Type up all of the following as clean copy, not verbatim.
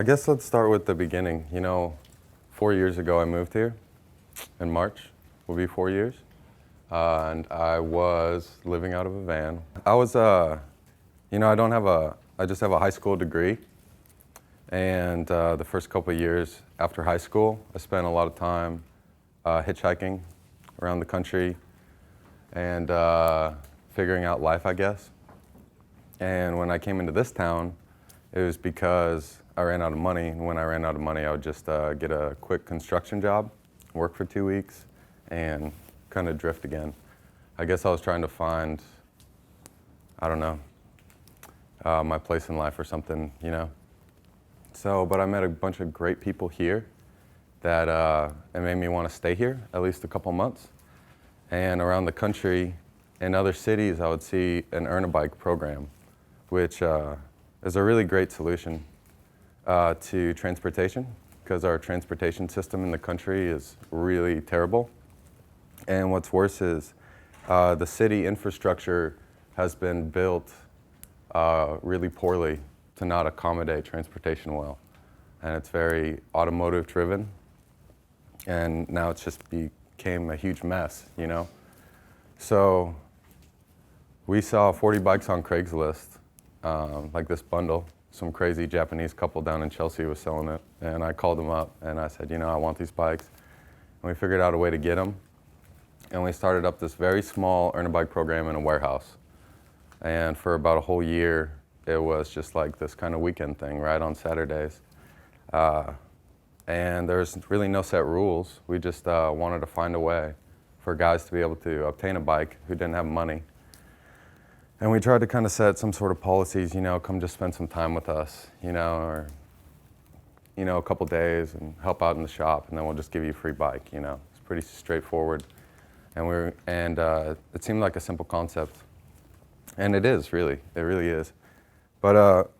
I guess let's start with the beginning. 4 years ago I moved here. In March will be 4 years. And I was living out of a van. I was, I just have a high school degree. And the first couple of years after high school, I spent a lot of time hitchhiking around the country and figuring out life, I guess. And when I came into this town, it was because I ran out of money. And when I ran out of money, I would just get a quick construction job, work for 2 weeks, and kind of drift again. I guess I was trying to find, I don't know, my place in life or something, So, but I met a bunch of great people here that it made me want to stay here at least a couple months. And around the country, in other cities, I would see an Earn a Bike program, which is a really great solution to transportation, because our transportation system in the country is really terrible. And what's worse is the city infrastructure has been built really poorly to not accommodate transportation well. And it's very automotive driven. And now it's just became a huge mess, So we saw 40 bikes on Craigslist, like this bundle. Some crazy Japanese couple down in Chelsea was selling it. And I called them up and I said, I want these bikes. And we figured out a way to get them. And we started up this very small Earn a Bike program in a warehouse. And for about a whole year, it was just like this kind of weekend thing, right, on Saturdays. And there's really no set rules. We just wanted to find a way for guys to be able to obtain a bike who didn't have money. And we tried to kind of set some sort of policies, come just spend some time with us, or, a couple days and help out in the shop, and then we'll just give you a free bike, It's pretty straightforward. And it seemed like a simple concept. And it is, really. It really is. But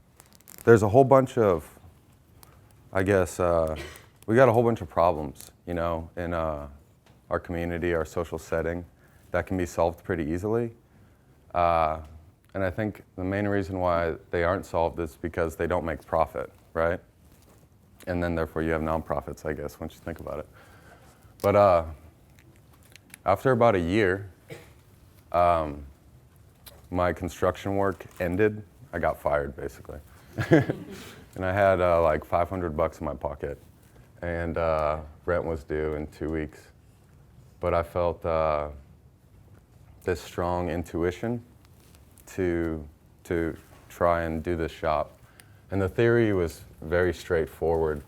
there's a whole bunch of, we got a whole bunch of problems, in our community, our social setting, that can be solved pretty easily. And I think the main reason why they aren't solved is because they don't make profit, right? And then therefore you have nonprofits, I guess, once you think about it. But after about a year, my construction work ended. I got fired, basically. And I had like $500 in my pocket, and rent was due in 2 weeks. But I felt this strong intuition to try and do this shop. And the theory was very straightforward.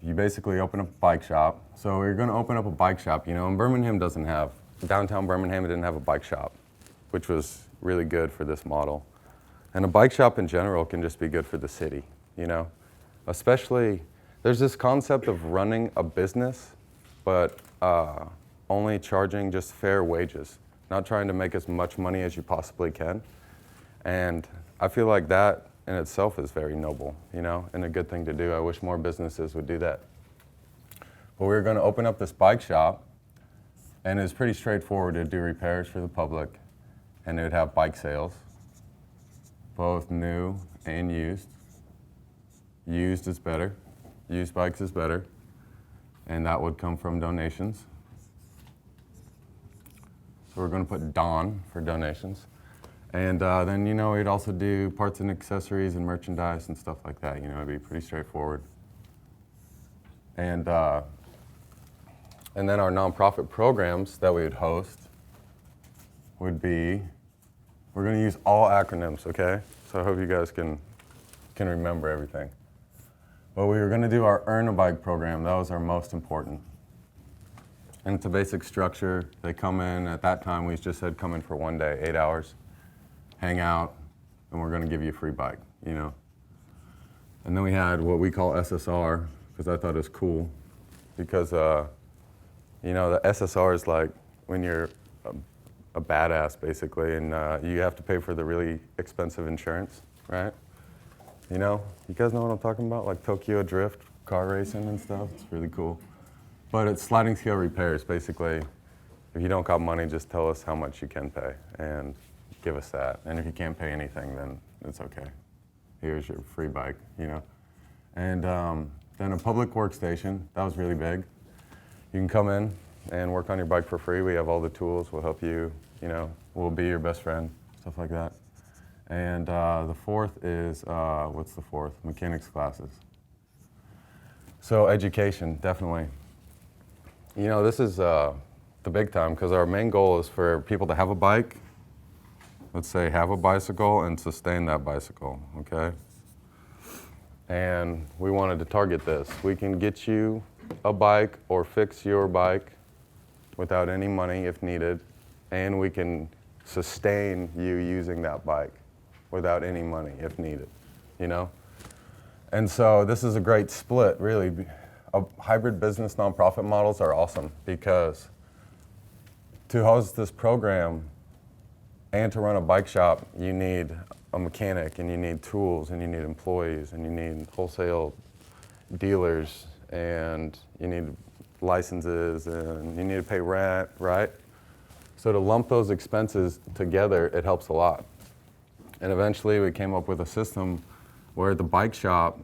You basically open up a bike shop. So you're going to open up a bike shop. And Birmingham downtown Birmingham didn't have a bike shop, which was really good for this model. And a bike shop in general can just be good for the city, Especially, there's this concept of running a business, but only charging just fair wages, not trying to make as much money as you possibly can. And I feel like that in itself is very noble, and a good thing to do. I wish more businesses would do that. But we were going to open up this bike shop, and it was pretty straightforward. It'd do repairs for the public, and it would have bike sales, both new and used. Used is better. Used bikes is better. And that would come from donations. So we're going to put Don for donations. And then, we'd also do parts and accessories and merchandise and stuff like that. It'd be pretty straightforward. And then our nonprofit programs that we would host would be, we're going to use all acronyms, okay? So I hope you guys can remember everything. But we were going to do our Earn a Bike program. That was our most important. And it's a basic structure. They come in, at that time we just said come in for 1 day, 8 hours, hang out, and we're going to give you a free bike, And then we had what we call SSR, because I thought it was cool. Because, the SSR is like when you're a badass, basically, and you have to pay for the really expensive insurance, right? You guys know what I'm talking about? Like Tokyo Drift, car racing and stuff. It's really cool. But it's sliding scale repairs, basically. If you don't got money, just tell us how much you can pay and give us that. And if you can't pay anything, then it's okay. Here's your free bike, And then a public workstation, that was really big. You can come in and work on your bike for free. We have all the tools, we'll help you, we'll be your best friend, stuff like that. And the fourth is, what's the fourth? Mechanics classes. So education, definitely. This is the big time, because our main goal is for people to have a bike, let's say have a bicycle and sustain that bicycle, okay? And we wanted to target this. We can get you a bike or fix your bike without any money if needed, and we can sustain you using that bike without any money if needed, And so this is a great split, really. Hybrid business nonprofit models are awesome, because to host this program and to run a bike shop, you need a mechanic, and you need tools, and you need employees, and you need wholesale dealers, and you need licenses, and you need to pay rent, right? So to lump those expenses together, it helps a lot. And eventually we came up with a system where the bike shop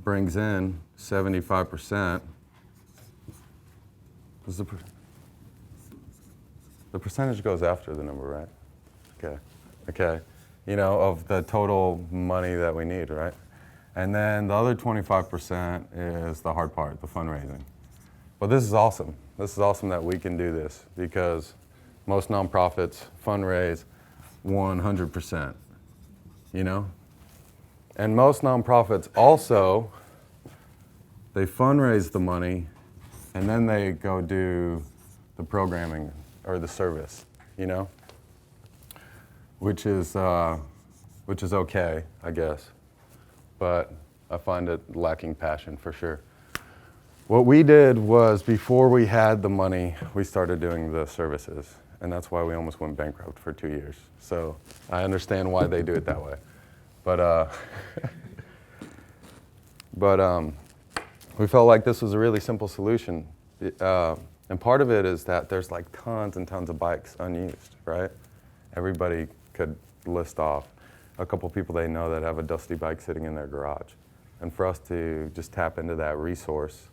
brings in 75%. The percentage goes after the number, right? Okay. Of the total money that we need, right? And then the other 25% is the hard part, the fundraising. But this is awesome. This is awesome that we can do this, because most nonprofits fundraise 100%, And most nonprofits also, they fundraise the money and then they go do the programming or the service, which is okay, I guess. But I find it lacking passion for sure. What we did was, before we had the money, we started doing the services. And that's why we almost went bankrupt for 2 years. So I understand why they do it that way. But we felt like this was a really simple solution. And part of it is that there's like tons and tons of bikes unused, right? Everybody could list off a couple people they know that have a dusty bike sitting in their garage. And for us to just tap into that resource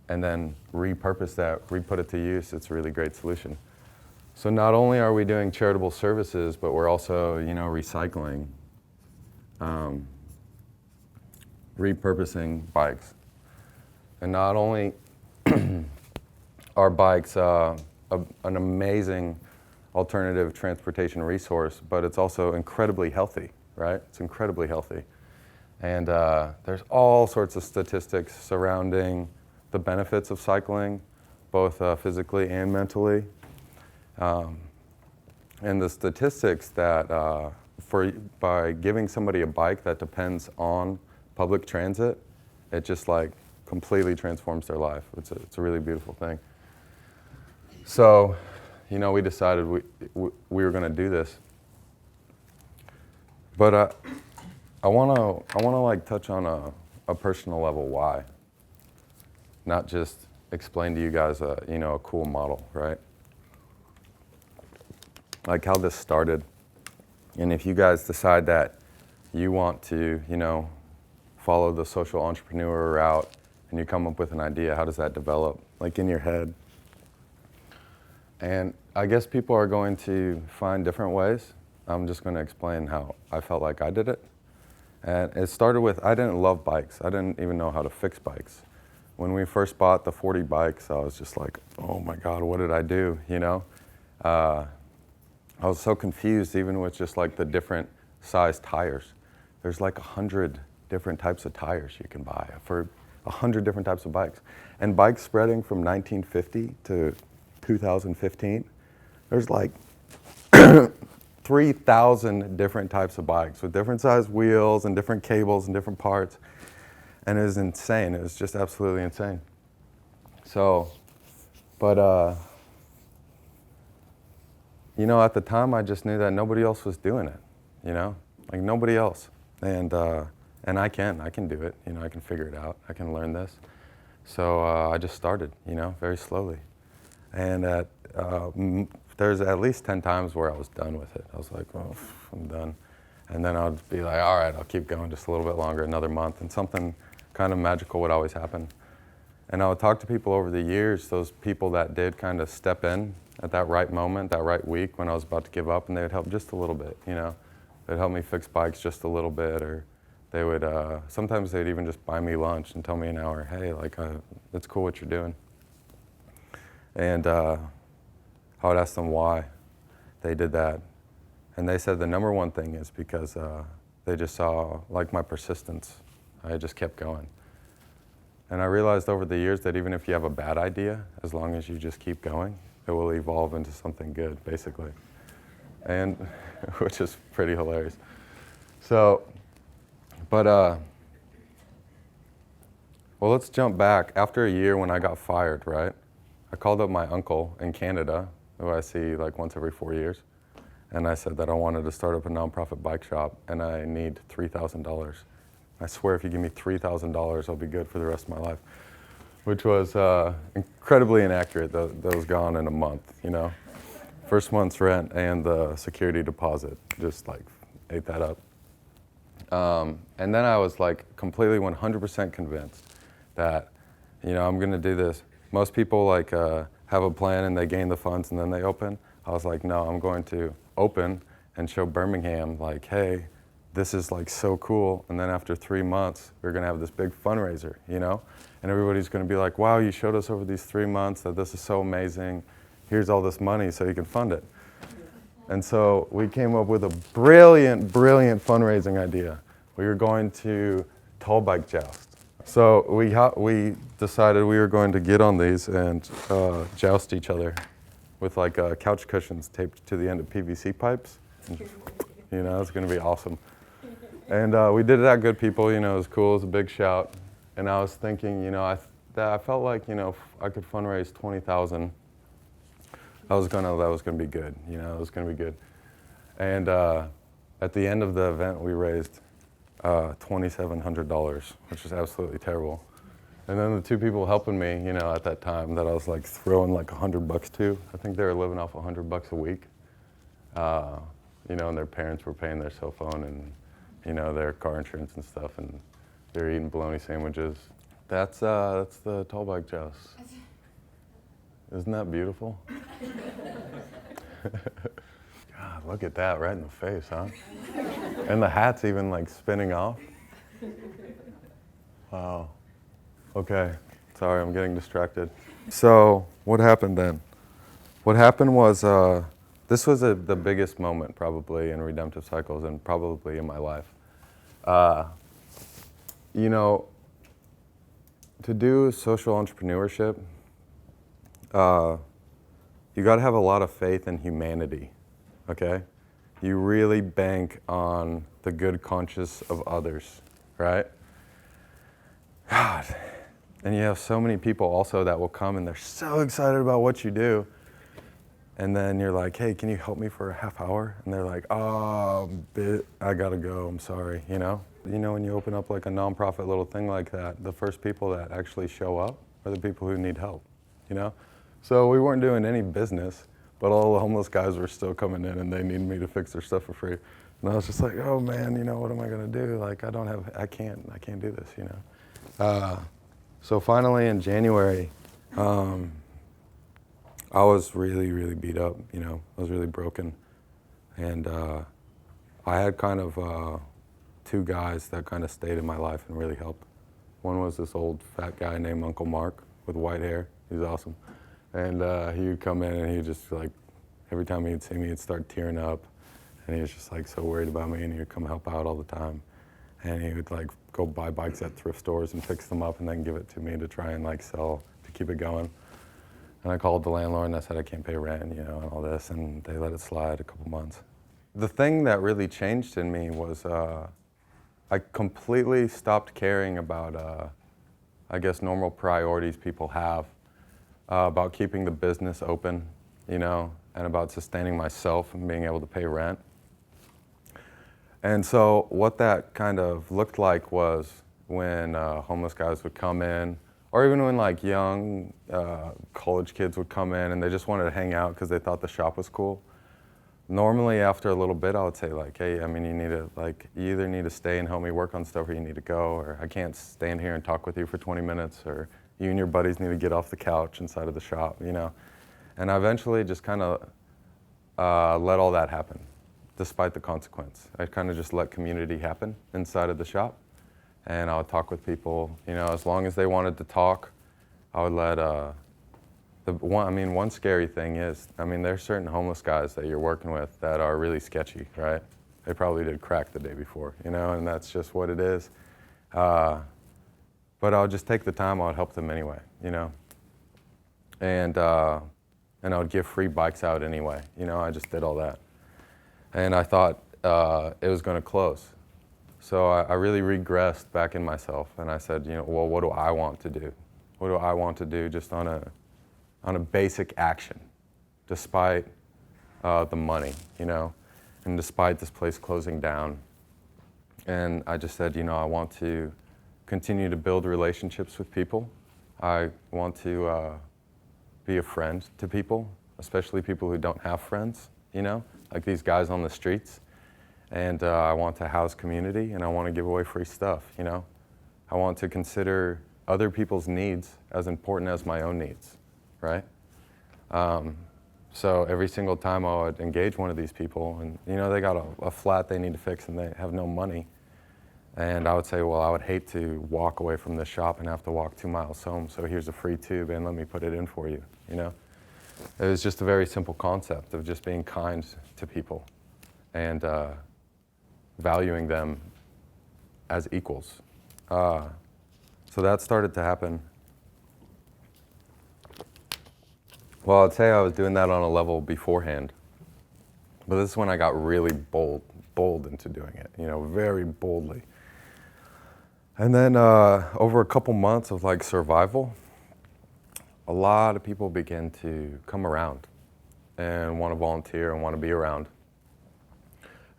and then repurpose that, re-put it to use, it's a really great solution. So not only are we doing charitable services, but we're also, recycling, repurposing bikes. And not only are bikes an amazing alternative transportation resource, but it's also incredibly healthy, right? It's incredibly healthy. And there's all sorts of statistics surrounding the benefits of cycling, both physically and mentally. And the statistics that by giving somebody a bike that depends on public transit, it just like completely transforms their life. It's a really beautiful thing. So, we decided we were going to do this. But I want to like touch on a personal level why. Not just explain to you guys a cool model, right? Like how this started. And if you guys decide that you want to, follow the social entrepreneur route and you come up with an idea, how does that develop? Like in your head. And I guess people are going to find different ways. I'm just going to explain how I felt like I did it. And it started with, I didn't love bikes. I didn't even know how to fix bikes. When we first bought the 40 bikes, I was just like, oh my God, what did I do, I was so confused even with just like the different size tires. There's like 100 different types of tires you can buy for 100 different types of bikes. And bikes spreading from 1950 to 2015, there's like 3,000 different types of bikes with different size wheels and different cables and different parts. And it was insane. It was just absolutely insane. So, but, at the time I just knew that nobody else was doing it, like nobody else. And I can do it, I can figure it out. I can learn this. So I just started, very slowly. And there's at least 10 times where I was done with it. I was like, oh, I'm done. And then I'd be like, all right, I'll keep going just a little bit longer, another month, and something kind of magical would always happen. And I would talk to people over the years, those people that did kind of step in at that right moment, that right week when I was about to give up, and they would help just a little bit, you know. They'd help me fix bikes just a little bit, or they would, sometimes they'd even just buy me lunch and tell me an hour, hey, like, it's cool what you're doing. And I would ask them why they did that. And they said the number one thing is because they just saw, like, my persistence. I just kept going. And I realized over the years that even if you have a bad idea, as long as you just keep going, it will evolve into something good, basically. And, which is pretty hilarious. So, but, well, let's jump back. After a year when I got fired, right? I called up my uncle in Canada, who I see like once every 4 years. And I said that I wanted to start up a nonprofit bike shop and I need $3,000. I swear if you give me $3,000, I'll be good for the rest of my life. Which was incredibly inaccurate. That was gone in a month, you know. First month's rent and the security deposit just like ate that up. And then I was like completely 100% convinced that, you know, I'm gonna do this. Most people like have a plan and they gain the funds and then they open. I was like, no, I'm going to open and show Birmingham like, hey, this is like so cool. And then after 3 months, we're gonna have this big fundraiser, you know? And everybody's gonna be like, wow, you showed us over these 3 months that this is so amazing. Here's all this money so you can fund it. And so we came up with a brilliant, brilliant fundraising idea. We were going to tall bike joust. So we decided we were going to get on these and joust each other with like couch cushions taped to the end of PVC pipes. And, you know, it's gonna be awesome. And we did it at Good People, you know, it was cool, it was a big shout. And I was thinking, you know, I felt like, you know, if I could fundraise 20,000, that was gonna be good, you know, it was gonna be good. And at the end of the event, we raised $2,700, which is absolutely terrible. And then the two people helping me, you know, at that time that I was like throwing like $100 to, I think they were living off $100 a week. You know, and their parents were paying their cell phone and, you know, their car insurance and stuff, and they were eating bologna sandwiches. That's the tall bike joust. Isn't that beautiful? God, look at that right in the face, huh? And the hat's even like spinning off. Wow. Okay, sorry, I'm getting distracted. So what happened then? What happened was, this was the biggest moment probably in Redemptive Cycles and probably in my life. You know, to do social entrepreneurship, you gotta have a lot of faith in humanity, okay? You really bank on the good conscience of others, right? God. And you have so many people also that will come and they're so excited about what you do. And then you're like, hey, can you help me for a half hour? And they're like, oh, I gotta go, I'm sorry, you know? You know, when you open up like a nonprofit little thing like that, the first people that actually show up are the people who need help, you know? So we weren't doing any business, but all the homeless guys were still coming in and they needed me to fix their stuff for free. And I was just like, oh man, you know, what am I gonna do? Like, I can't do this, you know? So finally in January, I was really, really beat up, you know, I was really broken. And I had kind of two guys that kind of stayed in my life and really helped. One was this old fat guy named Uncle Mark with white hair, he was awesome. And he would come in and he'd just like, every time he'd see me, he'd start tearing up. And he was just like so worried about me and he would come help out all the time. And he would like go buy bikes at thrift stores and fix them up and then give it to me to try and like sell, to keep it going. And I called the landlord and I said I can't pay rent, you know, and all this, and they let it slide a couple months. The thing that really changed in me was I completely stopped caring about, I guess, normal priorities people have, about keeping the business open, you know, and about sustaining myself and being able to pay rent. And so what that kind of looked like was when homeless guys would come in, or even when like young college kids would come in and they just wanted to hang out because they thought the shop was cool. normally after a little bit, I would say like, hey, I mean, you either need to stay and help me work on stuff or you need to go, or I can't stand here and talk with you for 20 minutes, or you and your buddies need to get off the couch inside of the shop, you know? And I eventually just kind of let all that happen, despite the consequence. I kind of just let community happen inside of the shop, and I would talk with people, you know, as long as they wanted to talk. I would let, one scary thing is, I mean, there's certain homeless guys that you're working with that are really sketchy, right? They probably did crack the day before, you know, and that's just what it is. But I would just take the time, I would help them anyway, you know? And I would give free bikes out anyway, you know, I just did all that. And I thought it was gonna close. So I really regressed back in myself, and I said, you know, well, what do I want to do? What do I want to do just on a basic action, despite the money, you know, and despite this place closing down? And I just said, you know, I want to continue to build relationships with people. I want to be a friend to people, especially people who don't have friends, you know, like these guys on the streets. And I want to house community, and I want to give away free stuff, you know. I want to consider other people's needs as important as my own needs, right? So every single time I would engage one of these people, and you know, they got a flat they need to fix and they have no money. And I would say, well, I would hate to walk away from this shop and have to walk 2 miles home, so here's a free tube and let me put it in for you, you know? It was just a very simple concept of just being kind to people and valuing them as equals. So that started to happen. Well, I'd say I was doing that on a level beforehand, but this is when I got really bold into doing it, you know, very boldly. And then over a couple months of like survival, a lot of people began to come around and want to volunteer and want to be around.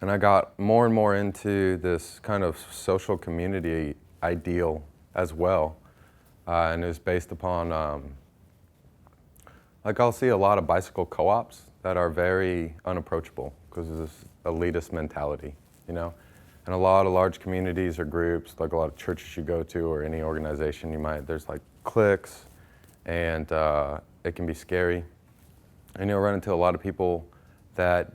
And I got more and more into this kind of social community ideal as well. And it was based upon, like I'll see a lot of bicycle co-ops that are very unapproachable because of this elitist mentality, you know? And a lot of large communities or groups, like a lot of churches you go to or any organization you might, there's like cliques, and it can be scary. And you'll run into a lot of people that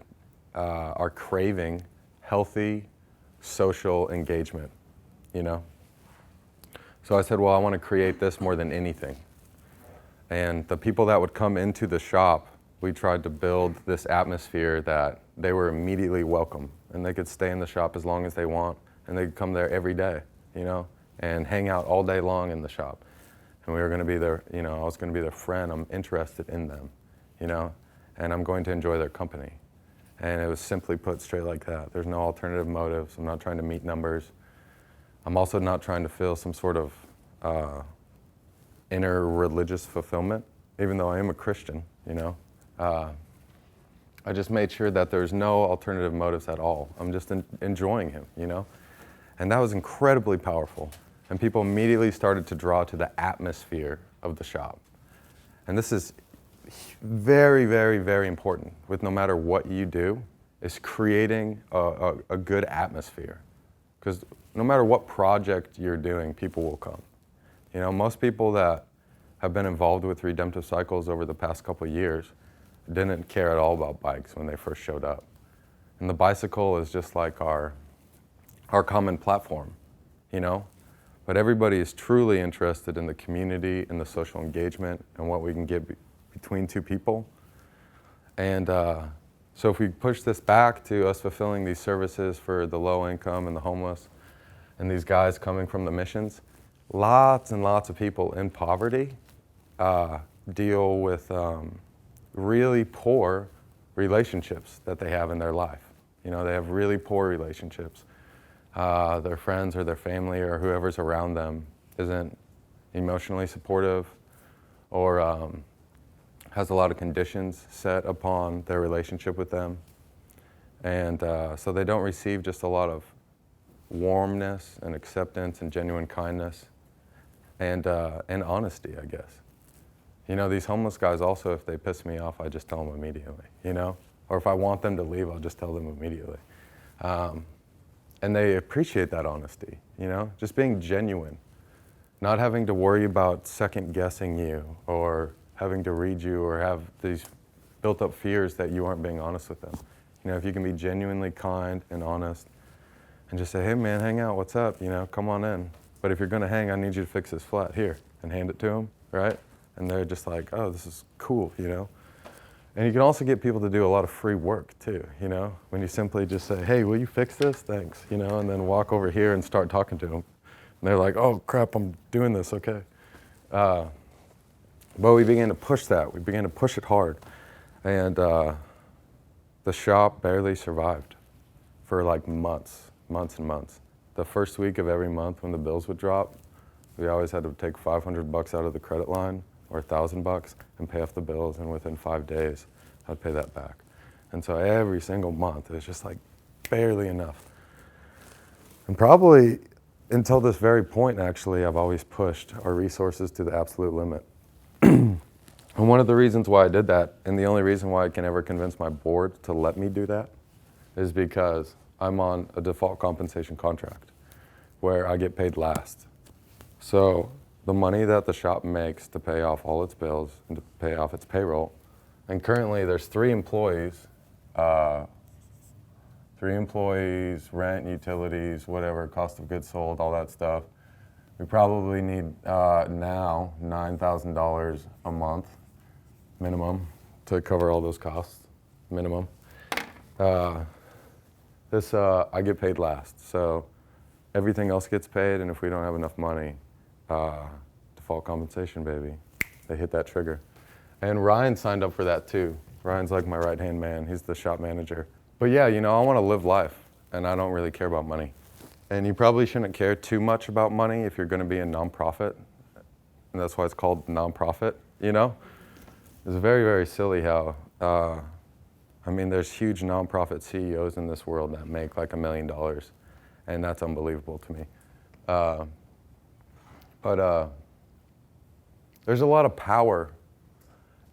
are craving healthy social engagement, you know? So I said, well, I want to create this more than anything. And the people that would come into the shop, we tried to build this atmosphere that they were immediately welcome, and they could stay in the shop as long as they want, and they could come there every day, you know, and hang out all day long in the shop. And we were going to be their, you know, I was going to be their friend. I'm interested in them, you know, and I'm going to enjoy their company. And it was simply put straight like that. There's no alternative motives. I'm not trying to meet numbers. I'm also not trying to feel some sort of inner religious fulfillment, even though I am a Christian, you know. I just made sure that there's no alternative motives at all. I'm just enjoying him, you know. And that was incredibly powerful. And people immediately started to draw to the atmosphere of the shop. And this is very, very, very important with no matter what you do, is creating a good atmosphere. Because no matter what project you're doing, people will come. You know, most people that have been involved with Redemptive Cycles over the past couple of years didn't care at all about bikes when they first showed up. And the bicycle is just like our common platform, you know? But everybody is truly interested in the community and the social engagement and what we can get between two people. And so if we push this back to us fulfilling these services for the low income and the homeless and these guys coming from the missions, lots and lots of people in poverty deal with really poor relationships that they have in their life. You know, they have really poor relationships. Their friends or their family or whoever's around them isn't emotionally supportive or has a lot of conditions set upon their relationship with them. And so they don't receive just a lot of warmness and acceptance and genuine kindness and honesty, I guess. You know, these homeless guys also, if they piss me off, I just tell them immediately, you know? Or if I want them to leave, I'll just tell them immediately. And they appreciate that honesty, you know, just being genuine, not having to worry about second guessing you or having to read you or have these built up fears that you aren't being honest with them. You know, if you can be genuinely kind and honest and just say, hey man, hang out, what's up, you know, come on in. But if you're gonna hang, I need you to fix this flat here, and hand it to them, right? And they're just like, oh, this is cool, you know? And you can also get people to do a lot of free work too, you know? When you simply just say, hey, will you fix this? Thanks, you know? And then walk over here and start talking to them. And they're like, oh crap, I'm doing this, okay. But we began to push that. We began to push it hard. And the shop barely survived for like months and months. The first week of every month when the bills would drop, we always had to take $500 out of the credit line or $1,000 and pay off the bills, and within 5 days, I'd pay that back. And so every single month, it was just like barely enough. And probably until this very point, actually, I've always pushed our resources to the absolute limit. And one of the reasons why I did that, and the only reason why I can ever convince my board to let me do that, is because I'm on a default compensation contract where I get paid last. So the money that the shop makes to pay off all its bills and to pay off its payroll, and currently there's 3 employees, rent, utilities, whatever, cost of goods sold, all that stuff. We probably need now $9,000 a month minimum to cover all those costs, minimum. I get paid last, so everything else gets paid, and if we don't have enough money, default compensation, baby. They hit that trigger. And Ryan signed up for that too. Ryan's like my right-hand man. He's the shop manager. But yeah, you know, I want to live life, and I don't really care about money. And you probably shouldn't care too much about money if you're going to be a nonprofit, and that's why it's called nonprofit, you know? It's very, very silly how, I mean, there's huge nonprofit CEOs in this world that make like $1 million, and that's unbelievable to me. But there's a lot of power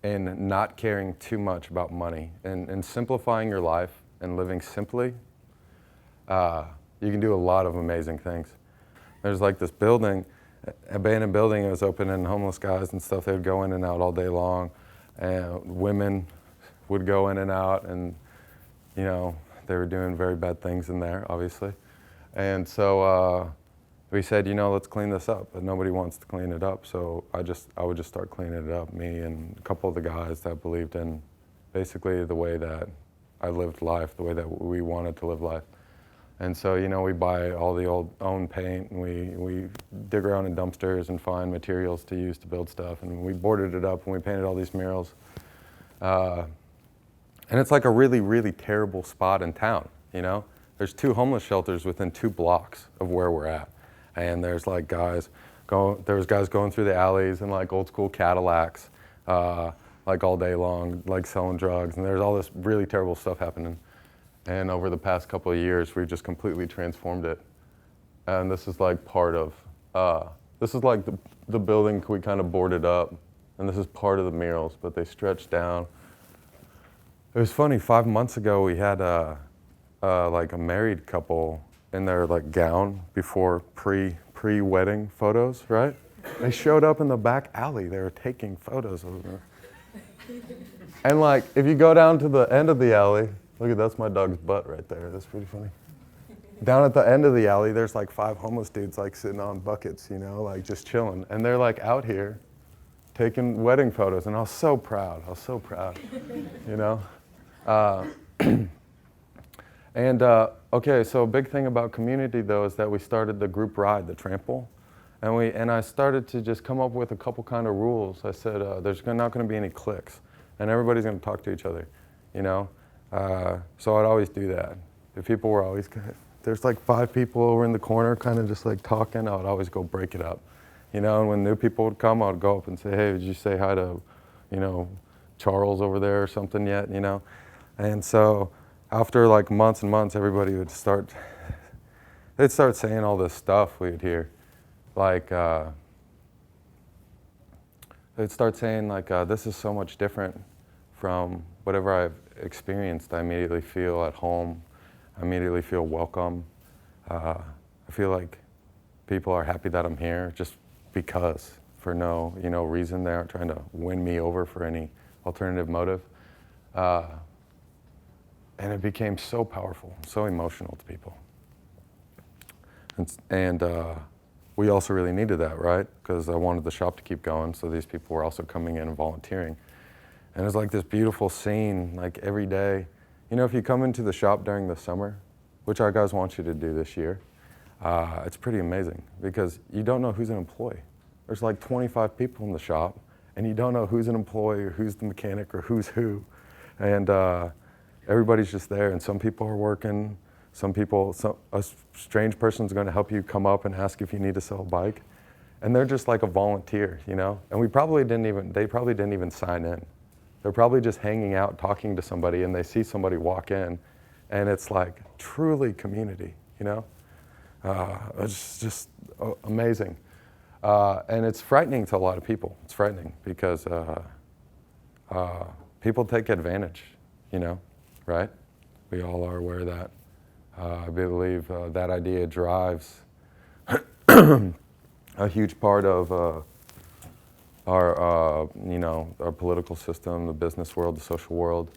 in not caring too much about money and simplifying your life and living simply. You can do a lot of amazing things. There's like this building, abandoned building, it was open, and homeless guys and stuff, they would go in and out all day long. And women would go in and out, and you know, they were doing very bad things in there, obviously. And so we said, you know, let's clean this up, but nobody wants to clean it up. So I would just start cleaning it up, me and a couple of the guys that believed in basically the way that I lived life, the way that we wanted to live life. And so, you know, we buy all the own paint, and we dig around in dumpsters and find materials to use to build stuff, and we boarded it up, and we painted all these murals. And it's like a really, really terrible spot in town, you know? There's 2 homeless shelters within 2 blocks of where we're at. And there's like guys going through the alleys in like old school Cadillacs, like all day long, like selling drugs, and there's all this really terrible stuff happening. And over the past couple of years, we've just completely transformed it. And this is like part of, this is like the building we kind of boarded up, and this is part of the murals, but they stretch down. It was funny, 5 months ago, we had like a married couple in their like gown before pre-wedding photos, right? They showed up in the back alley. They were taking photos of them. And like, if you go down to the end of the alley, look at that's my dog's butt right there. That's pretty funny. Down at the end of the alley, there's like 5 homeless dudes like sitting on buckets, you know, like just chilling. And they're like out here taking wedding photos. And I was so proud. You know? Okay, so a big thing about community though is that we started the group ride, the trample. And I started to just come up with a couple kind of rules. I said, there's not going to be any cliques, and everybody's going to talk to each other, you know? So I'd always do that. If people were always, there's like 5 people over in the corner kind of just like talking, I would always go break it up, you know? And when new people would come, I would go up and say, hey, did you say hi to, you know, Charles over there or something yet, you know? And so after like months and months, everybody would they'd start saying all this stuff we'd hear. Like, they'd start saying like, this is so much different from whatever I've experienced, I immediately feel at home. I immediately feel welcome. I feel like people are happy that I'm here just because, for no reason. They aren't trying to win me over for any alternative motive. And it became so powerful, so emotional to people. And we also really needed that, right? Because I wanted the shop to keep going, so these people were also coming in and volunteering. And it's like this beautiful scene, like every day. If you come into the shop during the summer, which our guys want you to do this year, it's pretty amazing because you don't know who's an employee. There's like 25 people in the shop, and you don't know who's an employee or who's the mechanic or who's who. And everybody's just there, and some people are working. A strange person's going to help you come up and ask if you need to sell a bike, and they're just like a volunteer, And they probably didn't even sign in. They're probably just hanging out, talking to somebody, and they see somebody walk in, and it's like truly community, It's just amazing, and it's frightening to a lot of people. It's frightening because people take advantage, right? We all are aware of that. I believe that idea drives a huge part of our political system, the business world, the social world,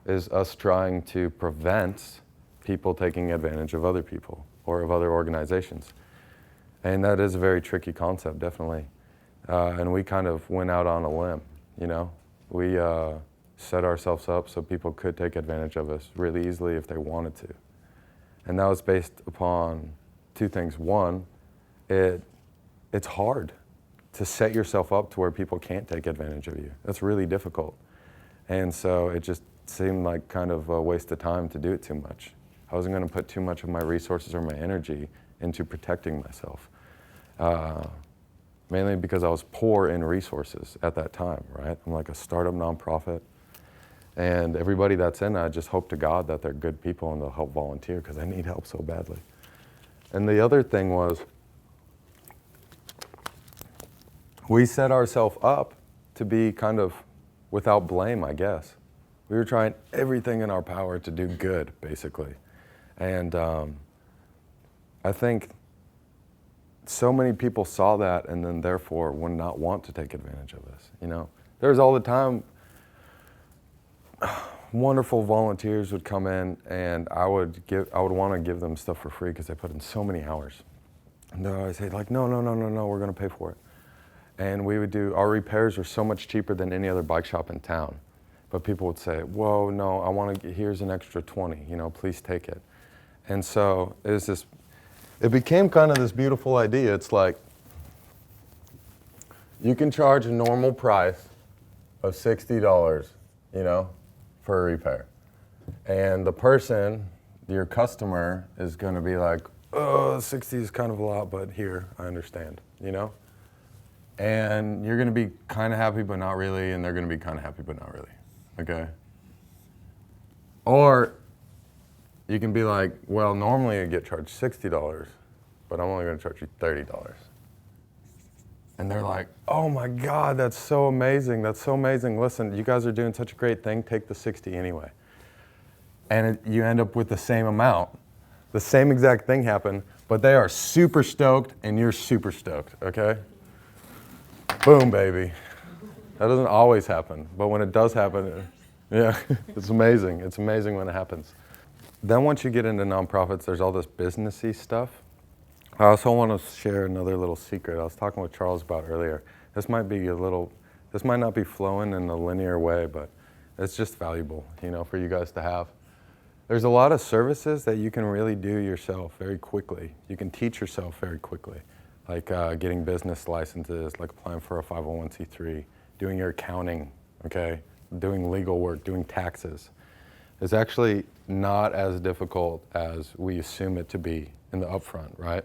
is us trying to prevent people taking advantage of other people or of other organizations. And that is a very tricky concept, definitely. And we kind of went out on a limb, We set ourselves up so people could take advantage of us really easily if they wanted to. And that was based upon two things. One, it's hard to set yourself up to where people can't take advantage of you. That's really difficult. And so it just seemed like kind of a waste of time to do it too much. I wasn't going to put too much of my resources or my energy into protecting myself. Mainly because I was poor in resources at that time, right? I'm like a startup nonprofit. And everybody that's in, I just hope to God that they're good people and they'll help volunteer because I need help so badly. And the other thing was, we set ourselves up to be kind of without blame, I guess. We were trying everything in our power to do good, basically. And I think so many people saw that and then therefore would not want to take advantage of us, There's all the time wonderful volunteers would come in, and I would want to give them stuff for free because they put in so many hours. And they'd always say like, no, we're going to pay for it. And we would do, our repairs are so much cheaper than any other bike shop in town. But people would say, whoa, no, here's an extra 20, please take it. And so it became kind of this beautiful idea. It's like, you can charge a normal price of $60, for a repair. And the person, your customer, is going to be like, oh, 60 is kind of a lot, but here, I understand, And you're going to be kind of happy, but not really, and they're going to be kind of happy, but not really, okay? Or you can be like, well, normally I get charged $60, but I'm only going to charge you $30. And they're like, oh my God, that's so amazing. That's so amazing. Listen, you guys are doing such a great thing. Take the 60 anyway. And you end up with the same amount. The same exact thing happened, but they are super stoked and you're super stoked, okay? Boom, baby. That doesn't always happen, but when it does happen, yeah, it's amazing. It's amazing when it happens. Then once you get into nonprofits, there's all this businessy stuff. I also want to share another little secret I was talking with Charles about earlier. This might not be flowing in a linear way, but it's just valuable, for you guys to have. There's a lot of services that you can really do yourself very quickly. You can teach yourself very quickly, like getting business licenses, like applying for a 501c3, doing your accounting, okay, doing legal work, doing taxes. It's actually not as difficult as we assume it to be in the upfront, right?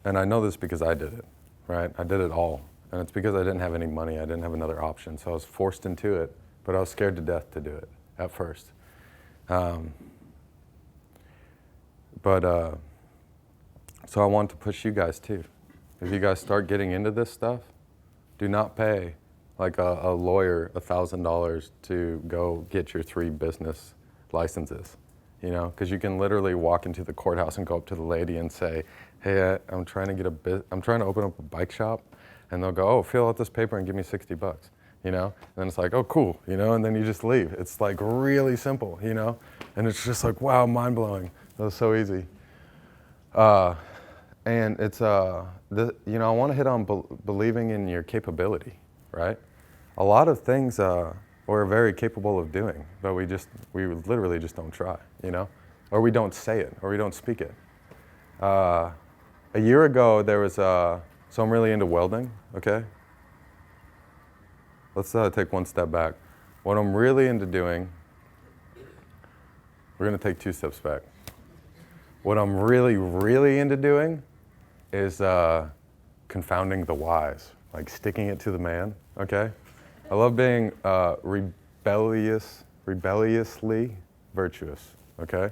And I know this because I did it, right? I did it all. And it's because I didn't have any money. I didn't have another option. So I was forced into it, but I was scared to death to do it at first. So I want to push you guys too. If you guys start getting into this stuff, do not pay like a lawyer $1,000 to go get your 3 business licenses, you know, because you can literally walk into the courthouse and go up to the lady and say, hey, I'm trying to I'm trying to open up a bike shop, and they'll go, oh, fill out this paper and give me $60, you know, and then it's like, oh, cool, you know, and then you just leave. It's like really simple, you know, and it's just like, wow, mind blowing. That was so easy. And it's, you know, I want to hit on believing in your capability, right? A lot of things we're very capable of doing, but we literally just don't try, you know? Or we don't say it, or we don't speak it. A year ago, there was, so I'm really into welding, okay? Let's take one step back. What I'm really into doing, we're going to take 2 steps back. What I'm really, really into doing is confounding the wise, like sticking it to the man, okay? I love being rebelliously virtuous, okay?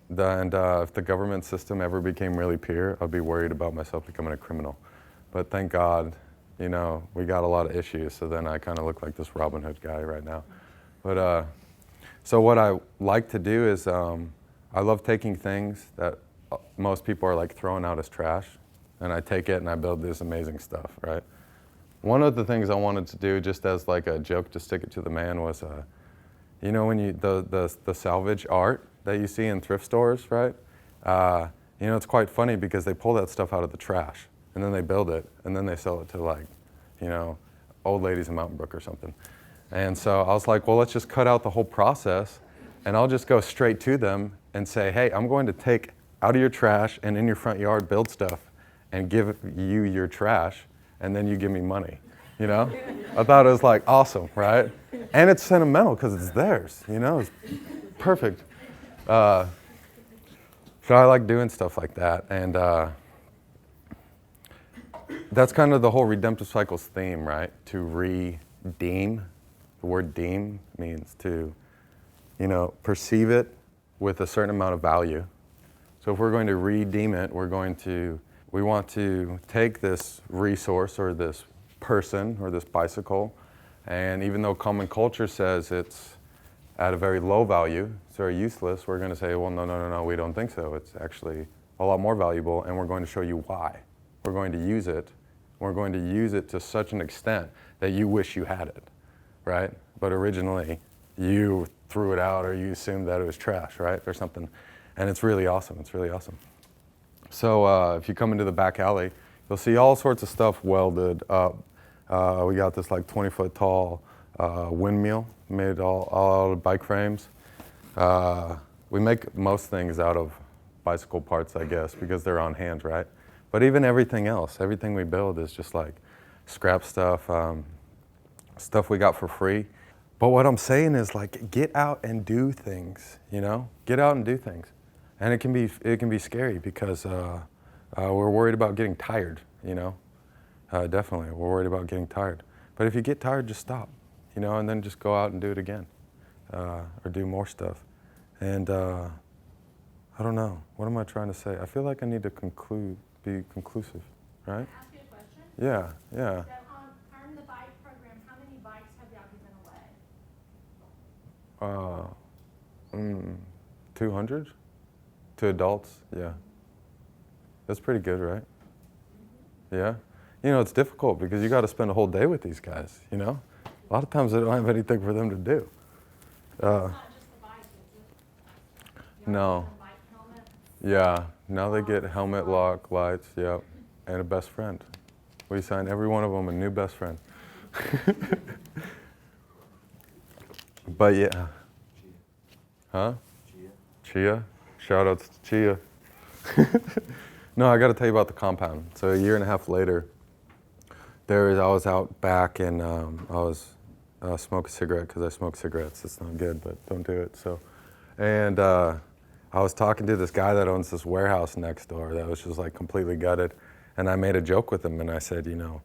And if the government system ever became really pure, I'd be worried about myself becoming a criminal. But thank God, you know, we got a lot of issues, so then I kind of look like this Robin Hood guy right now. But so what I like to do is I love taking things that most people are like throwing out as trash, and I take it and I build this amazing stuff, right? One of the things I wanted to do, just as like a joke to stick it to the man, was, you know, when the salvage art that you see in thrift stores, right? You know, it's quite funny because they pull that stuff out of the trash, and then they build it, and then they sell it to, like, you know, old ladies in Mountain Brook or something. And so I was like, well, let's just cut out the whole process, and I'll just go straight to them and say, hey, I'm going to take out of your trash and in your front yard, build stuff and give you your trash, and then you give me money, you know? I thought it was like awesome, right? And it's sentimental because it's theirs, you know? It's perfect. So I like doing stuff like that, and that's kind of the whole Redemptive Cycles theme, right? To redeem. The word deem means to, you know, perceive it with a certain amount of value. So if we're going to redeem it, we want to take this resource or this person or this bicycle, and even though common culture says it's at a very low value, it's very useless, we're going to say, well, no, we don't think so. It's actually a lot more valuable, and we're going to show you why. We're going to use it. We're going to use it to such an extent that you wish you had it, right? But originally, you threw it out or you assumed that it was trash, right? Or something. And it's really awesome. It's really awesome. So if you come into the back alley, you'll see all sorts of stuff welded up. We got this like 20-foot tall windmill made all out of bike frames. We make most things out of bicycle parts, I guess, because they're on hand, right? But even everything else, everything we build is just like scrap stuff, stuff we got for free. But what I'm saying is, like, get out and do things, you know? Get out and do things. And it can be scary because we're worried about getting tired, you know? Definitely, we're worried about getting tired. But if you get tired, just stop, you know, and then just go out and do it again, or do more stuff. And I don't know, what am I trying to say? I feel like I need to be conclusive, right? Can I ask you a question? Yeah. So on the bike program, how many bikes have y'all given away? 200 to adults, yeah. That's pretty good, right? Yeah. You know, it's difficult because you got to spend a whole day with these guys, you know? A lot of times they don't have anything for them to do. It's not just the bike, is it? No. Bike helmets? Yeah, now they get helmet lock, lights, yep, and a best friend. We sign every one of them a new best friend. But yeah. Huh? Chia? Shout outs to Chia. No, I got to tell you about the compound. So a year and a half later, I was out back and I was smoking a cigarette because I smoke cigarettes. It's not good, but don't do it. So, and I was talking to this guy that owns this warehouse next door that was just like completely gutted, and I made a joke with him and I said, you know,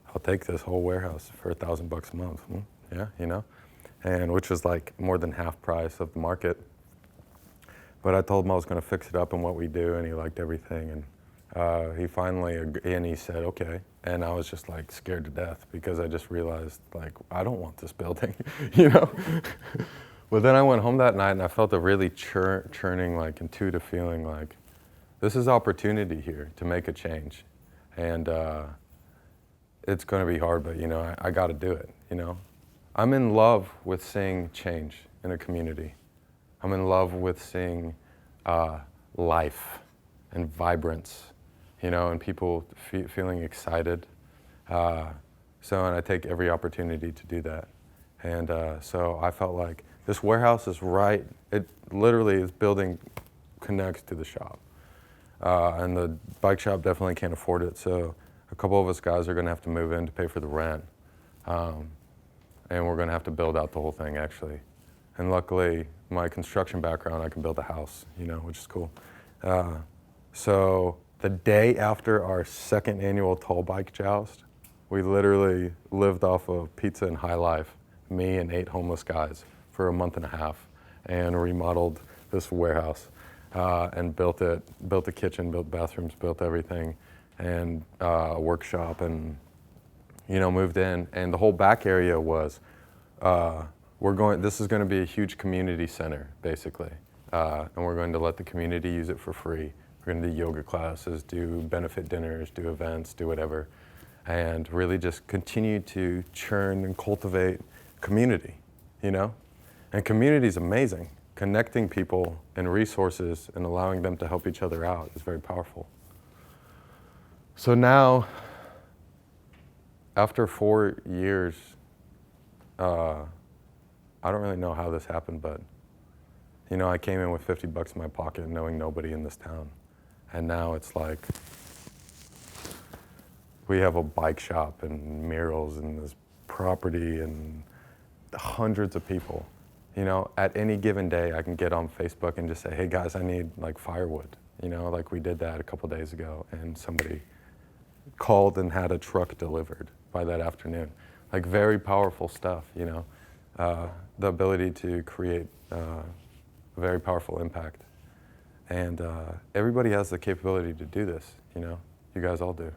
I'll take this whole warehouse for $1,000 a month. Yeah, you know, and which was like more than half price of the market. But I told him I was going to fix it up and what we do, and he liked everything. And He finally, and he said, okay. And I was just like scared to death because I just realized like, I don't want this building, you know? But then I went home that night and I felt a really churning, like intuitive feeling like, this is opportunity here to make a change. And it's gonna be hard, but you know, I gotta do it, you know? I'm in love with seeing change in a community. I'm in love with seeing life and vibrance, you know, and people feeling excited. And I take every opportunity to do that. And so I felt like this warehouse is right, it literally is building connects to the shop. And the bike shop definitely can't afford it, so a couple of us guys are gonna have to move in to pay for the rent. And we're gonna have to build out the whole thing actually. And luckily, my construction background, I can build a house, you know, which is cool. So the day after our second annual tall bike joust, we literally lived off of pizza and high life, me and 8 homeless guys for a month and a half, and remodeled this warehouse and built it, built a kitchen, built bathrooms, built everything, and a workshop, and you know, moved in. And the whole back area was, this is going to be a huge community center, basically. And we're going to let the community use it for free. We're going to do yoga classes, do benefit dinners, do events, do whatever. And really just continue to churn and cultivate community, you know? And community is amazing. Connecting people and resources and allowing them to help each other out is very powerful. So now, after 4 years, I don't really know how this happened, but you know, I came in with 50 bucks in my pocket knowing nobody in this town. And now it's like, we have a bike shop and murals and this property and hundreds of people. You know, at any given day, I can get on Facebook and just say, hey guys, I need like firewood. You know, like we did that a couple days ago, and somebody called and had a truck delivered by that afternoon. Like very powerful stuff, you know, the ability to create very powerful impact. And everybody has the capability to do this, you know, you guys all do.